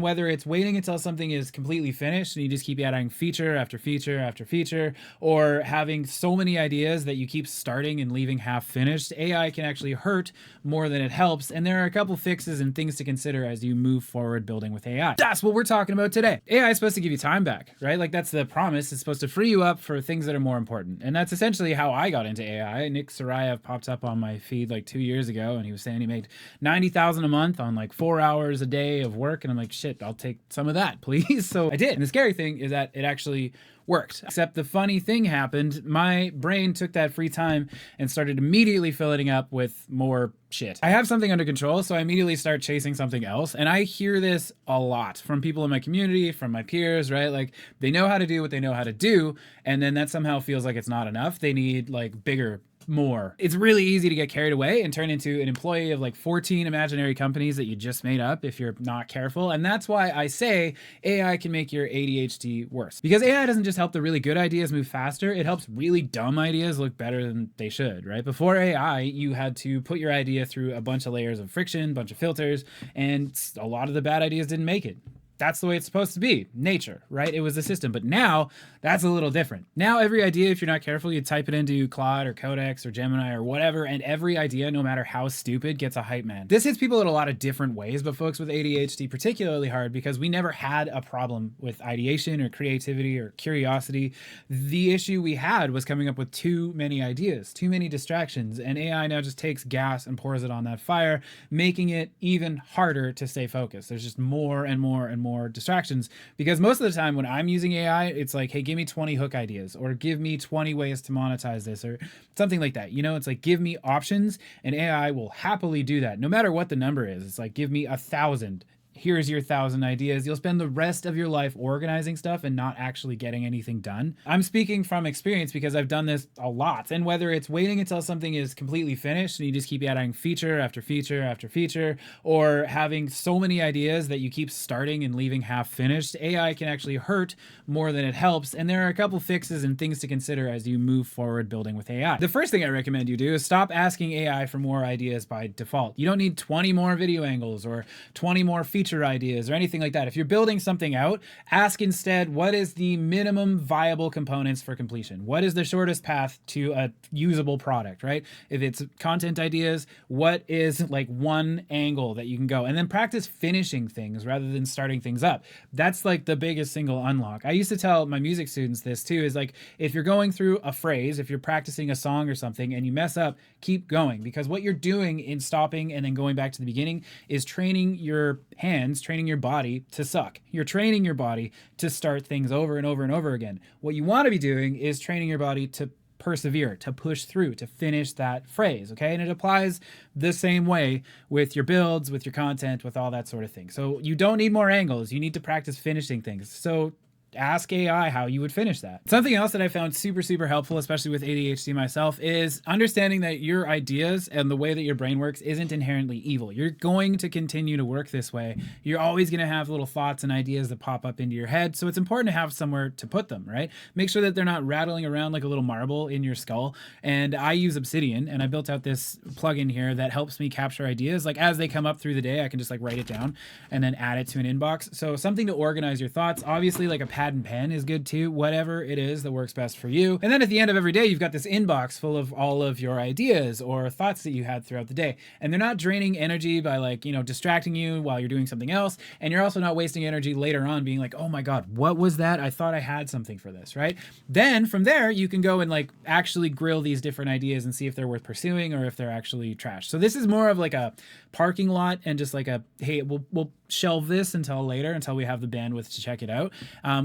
Whether it's waiting until something is completely finished and you just keep adding feature after feature after feature, or having so many ideas that you keep starting and leaving half finished, AI can actually hurt more than it helps. And there are a couple fixes and things to consider as you move forward building with AI. That's what we're talking about today. AI is supposed to give you time back, right? Like that's the promise. It's supposed to free you up for things that are more important. And that's essentially how I got into AI. Nick Sarayev popped up on my feed like 2 years ago and he was saying he made 90,000 a month on like 4 hours a day of work. And I'm like, shit, I'll take some of that, please. So I did. And the scary thing is that it actually worked. Except the funny thing happened. My brain took that free time and started immediately filling it up with more shit. I have something under control, so I immediately start chasing something else. And I hear this a lot from people in my community, from my peers, right? Like they know how to do what they know how to do. And then that somehow feels like it's not enough. They need like bigger, more. It's really easy to get carried away and turn into an employee of like 14 imaginary companies that you just made up if you're not careful. And that's why I say AI can make your ADHD worse. Because AI doesn't just help the really good ideas move faster, it helps really dumb ideas look better than they should, right? Before AI, you had to put your idea through a bunch of layers of friction, bunch of filters, and a lot of the bad ideas didn't make it. That's the way it's supposed to be. Nature, right? It was the system. But now, that's a little different. Now, every idea, if you're not careful, you type it into Claude or Codex or Gemini or whatever, and every idea, no matter how stupid, gets a hype man. This hits people in a lot of different ways, but folks with ADHD particularly hard because we never had a problem with ideation or creativity or curiosity. The issue we had was coming up with too many ideas, too many distractions, and AI now just takes gas and pours it on that fire, making it even harder to stay focused. There's just more and more and more distractions, because most of the time when I'm using AI, it's like, hey, give me 20 hook ideas or give me 20 ways to monetize this or something like that. You know, it's like, give me options, and AI will happily do that no matter what the number is. It's like, give me 1,000. Here's your 1,000 ideas. You'll spend the rest of your life organizing stuff and not actually getting anything done. I'm speaking from experience because I've done this a lot. And whether it's waiting until something is completely finished and you just keep adding feature after feature after feature, or having so many ideas that you keep starting and leaving half finished, AI can actually hurt more than it helps. And there are a couple fixes and things to consider as you move forward building with AI. The first thing I recommend you do is stop asking AI for more ideas by default. You don't need 20 more video angles or 20 more feature ideas or anything like that. If you're building something out, ask instead, what is the minimum viable components for completion? What is the shortest path to a usable product, right? If it's content ideas, what is like one angle that you can go? And then practice finishing things rather than starting things up. That's like the biggest single unlock. I used to tell my music students this too, is like, if you're going through a phrase, if you're practicing a song or something and you mess up, keep going, because what you're doing in stopping and then going back to the beginning is training your hands, training your body to suck. You're training your body to start things over and over and over again. What you want to be doing is training your body to persevere, to push through, to finish that phrase, okay? And it applies the same way with your builds, with your content, with all that sort of thing. So you don't need more angles. You need to practice finishing things. So ask AI how you would finish that. Something else that I found super, super helpful, especially with ADHD myself, is understanding that your ideas and the way that your brain works isn't inherently evil. You're going to continue to work this way. You're always going to have little thoughts and ideas that pop up into your head. So it's important to have somewhere to put them, right? Make sure that they're not rattling around like a little marble in your skull. And I use Obsidian, and I built out this plugin here that helps me capture ideas. Like as they come up through the day, I can just like write it down and then add it to an inbox. So something to organize your thoughts. Obviously, like a pad and pen is good too, whatever it is that works best for you. And then at the end of every day, you've got this inbox full of all of your ideas or thoughts that you had throughout the day. And they're not draining energy by like, you know, distracting you while you're doing something else. And you're also not wasting energy later on being like, oh my God, what was that? I thought I had something for this, right? Then from there, you can go and like actually grill these different ideas and see if they're worth pursuing or if they're actually trash. So this is more of like a parking lot and just like a, hey, we'll shelve this until later, until we have the bandwidth to check it out.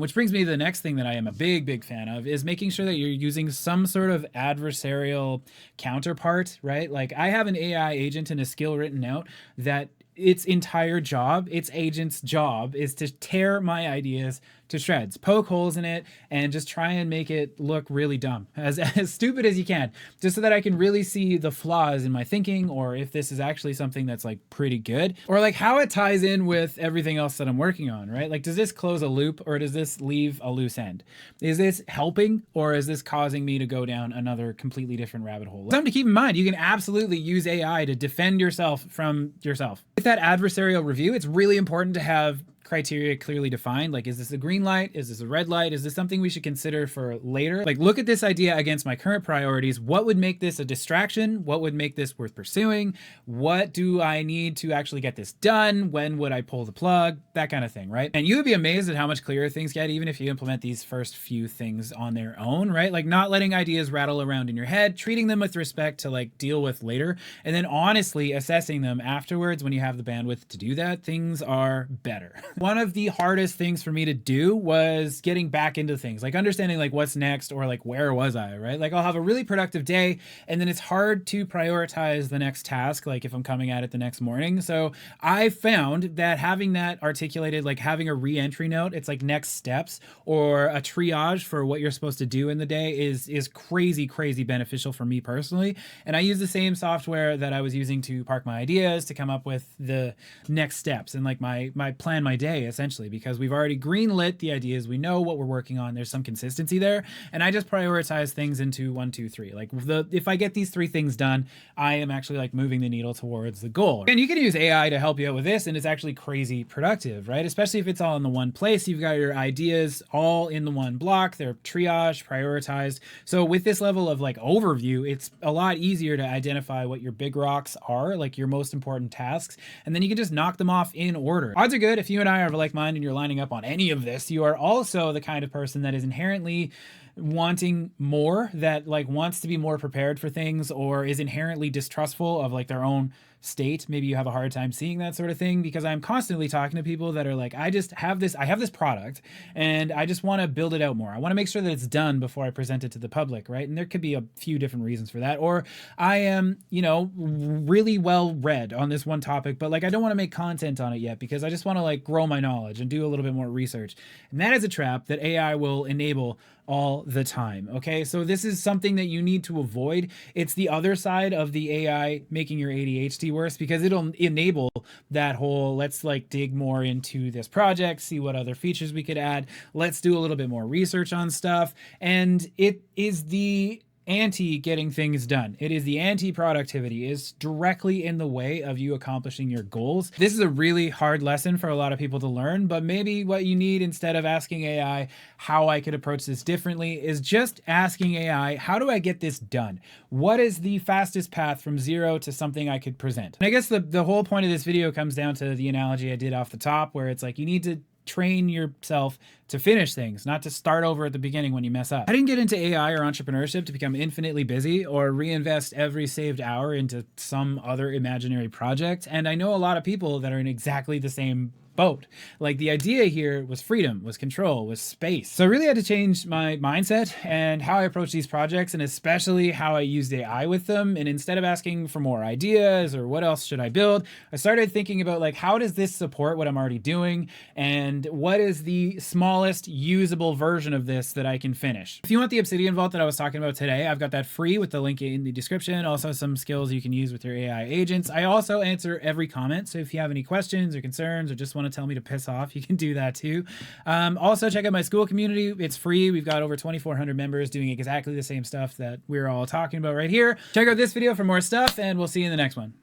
Which brings me to the next thing that I am a big, big fan of, is making sure that you're using some sort of adversarial counterpart, right? Like I have an AI agent and a skill written out that its entire job, its agent's job, is to tear my ideas to shreds, poke holes in it, and just try and make it look really dumb, as stupid as you can, just so that I can really see the flaws in my thinking, or if this is actually something that's like pretty good, or like how it ties in with everything else that I'm working on, right? Like, does this close a loop or does this leave a loose end? Is this helping or is this causing me to go down another completely different rabbit hole? Something to keep in mind, you can absolutely use AI to defend yourself from yourself. With that adversarial review, it's really important to have criteria clearly defined. Like, is this a green light? Is this a red light? Is this something we should consider for later? Like, look at this idea against my current priorities. What would make this a distraction? What would make this worth pursuing? What do I need to actually get this done? When would I pull the plug? That kind of thing, right? And you would be amazed at how much clearer things get even if you implement these first few things on their own, right? Like, not letting ideas rattle around in your head, treating them with respect to like deal with later, and then honestly assessing them afterwards when you have the bandwidth to do that. Things are better. One of the hardest things for me to do was getting back into things, like understanding like what's next or like where was I, right? Like I'll have a really productive day and then it's hard to prioritize the next task, like if I'm coming at it the next morning. So I found that having that articulated, like having a re-entry note, it's like next steps or a triage for what you're supposed to do in the day is crazy beneficial for me personally. And I use the same software that I was using to park my ideas to come up with the next steps and like my plan my day essentially, because we've already greenlit the ideas. We know what we're working on. There's some consistency there. And I just prioritize things into 1, 2, 3. Like if I get these 3 things done, I am actually like moving the needle towards the goal. And you can use AI to help you out with this. And it's actually crazy productive, right? Especially if it's all in the one place. You've got your ideas all in the one block. They're triaged, prioritized. So with this level of like overview, it's a lot easier to identify what your big rocks are, like your most important tasks. And then you can just knock them off in order. Odds are good if you and I are like minded and you're lining up on any of this, you are also the kind of person that is inherently wanting more, that like wants to be more prepared for things, or is inherently distrustful of like their own state. Maybe you have a hard time seeing that sort of thing, because I'm constantly talking to people that are like, I have this product and I just want to build it out more. I want to make sure that it's done before I present it to the public, right? And there could be a few different reasons for that. Or I am, really well read on this one topic, but like I don't want to make content on it yet because I just want to like grow my knowledge and do a little bit more research. And that is a trap that AI will enable all the time. Okay, so this is something that you need to avoid. It's the other side of the AI making your ADHD worse, because it'll enable that whole, let's like dig more into this project, see what other features we could add, let's do a little bit more research on stuff. And it is the anti getting things done. It is the anti-productivity, is directly in the way of you accomplishing your goals. This is a really hard lesson for a lot of people to learn, but maybe what you need, instead of asking AI how I could approach this differently, is just asking AI, how do I get this done? What is the fastest path from 0 to something I could present? And I guess the whole point of this video comes down to the analogy I did off the top, where it's like you need to train yourself to finish things, not to start over at the beginning when you mess up. I didn't get into AI or entrepreneurship to become infinitely busy or reinvest every saved hour into some other imaginary project. And I know a lot of people that are in exactly the same boat. Like the idea here was freedom, was control, was space. So I really had to change my mindset and how I approach these projects, and especially how I used AI with them. And instead of asking for more ideas or what else should I build, I started thinking about like, how does this support what I'm already doing? And what is the smallest usable version of this that I can finish? If you want the Obsidian Vault that I was talking about today, I've got that free with the link in the description. Also some skills you can use with your AI agents. I also answer every comment. So if you have any questions or concerns or just want to tell me to piss off, you can do that too. Also check out my school community. It's free. We've got over 2,400 members doing exactly the same stuff that we're all talking about right here. Check out this video for more stuff, and we'll see you in the next one.